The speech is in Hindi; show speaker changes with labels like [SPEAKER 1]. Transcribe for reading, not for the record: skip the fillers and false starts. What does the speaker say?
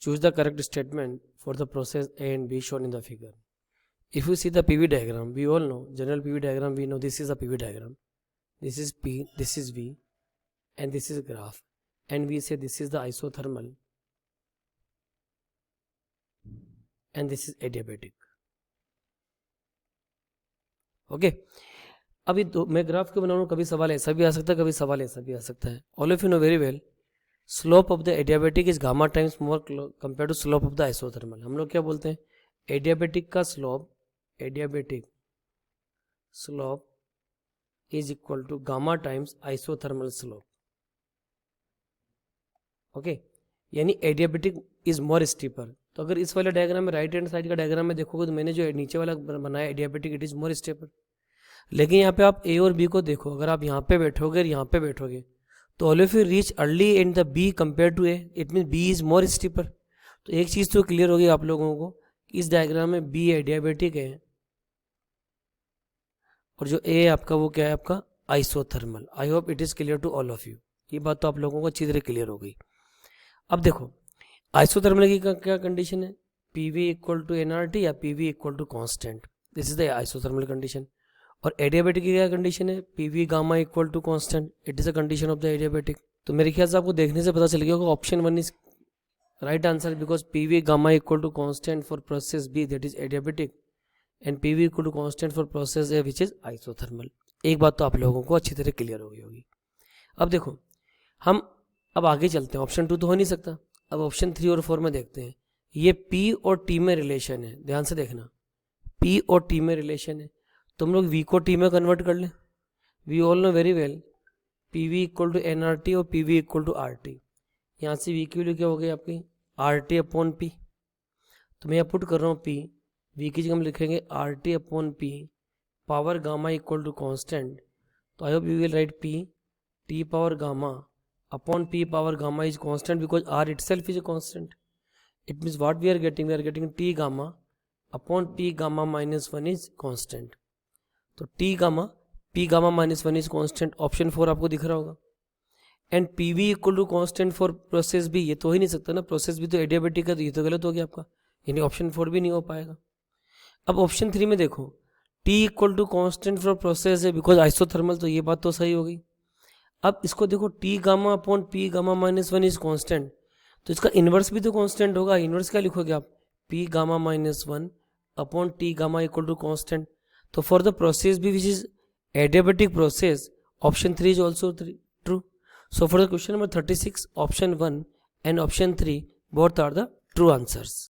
[SPEAKER 1] choose the correct statement for the process A and B shown in the figure. If you see the PV diagram, we all know general PV diagram, we know this is a PV diagram, this is P, this is V, and this is graph, and we say this is the isothermal and this is adiabatic. Okay अभी तो मैं ग्राफ क्यों बना रहा हूँ, कभी सवाल ऐसा भी आ सकता है, कभी सवाल ऐसा भी आ सकता है. All of you know very well, slope of the adiabatic is gamma times more compare to slope of the isothermal. हम लोग क्या बोलते हैं, एडियाबेटिक का slope, adiabatic slope is equal to gamma times isothermal slope. Okay, यानी एडियाबेटिक इज मोर स्टीपर. तो अगर इस वाले डायग्राम में, राइट हैंड साइड का डायग्राम में देखोगे तो मैंने जो नीचे वाला बनाया adiabatic, it is more steeper. लेकिन यहाँ पे आप ए और बी को देखो, अगर आप यहाँ पे बैठोगे और यहाँ पे बैठोगे तो all of you reach early in the B compare to A, it mean B is more steeper. तो एक चीज़ तो क्लियर होगी आप लोगों को कि इस डायग्राम में बी एडियाबेटिक है और जो ए आपका वो क्या है, आपका isothermal. I hope it is clear to all of you. ये बात तो आप लोगों को अच्छी तरह क्लियर हो गई. अब देखो आइसोथर्मल की क्या कंडीशन है, P V equal to N R T या P V equal to constant. This is the isothermal condition. और एडियाबेटिक की क्या कंडीशन है, P V gamma equal to constant. It is a condition of the adiabatic. तो मेरे ख्याल से आपको देखने से पता चल गया होगा option 1 is right answer, because P V gamma equal to constant for process B that is adiabatic and P V equal to constant for process A which is isothermal. एक बात तो आप लोगों को अच्छी तरह क्लियर हो गई होगी. अब देखो हम अब आगे चलते हैं. ऑप्शन 2 तो हो नहीं सकता. अब ऑप्शन 3 और 4 में देखते हैं. ये P और T में रिलेशन है, ध्यान से देखना. P और T में रिलेशन है, तुम लोग V को T में कन्वर्ट कर लें. We all know very well P V equal to N R T और P V equal to R T. यहाँ से V की वैल्यू क्या हो गई आपकी, आर टी अपॉन पी. तो मैं यहाँ पुट कर रहा हूँ P, V की जगह हम लिखेंगे R T upon P power gamma equal to constant. तो I hope you will write P T पावर गामा upon P power gamma is constant because R itself is a constant. It means what we are getting T gamma upon P gamma minus 1 is constant. तो T gamma P gamma minus 1 is constant. Option 4 आपको दिख रहा होगा. And P V equal to constant for process B, ये तो हो ही नहीं सकता ना, प्रोसेस भी तो एडियाबेटिक है, तो ये तो गलत हो गया आपका, यानी ऑप्शन 4 भी नहीं हो पाएगा. अब ऑप्शन 3 में देखो T equal to constant for process है बिकॉज आइसोथर्मल, तो ये बात तो सही हो गई. अब इसको देखो T gamma upon P gamma minus 1 is constant, तो इसका इन्वर्स भी तो कॉन्स्टेंट होगा. इन्वर्स क्या लिखोगे आप, P gamma minus 1 upon T gamma equal to constant. तो for the process B which is adiabatic process, option 3 is also true. So for the question number 36, option 1 and option 3 both are the true answers.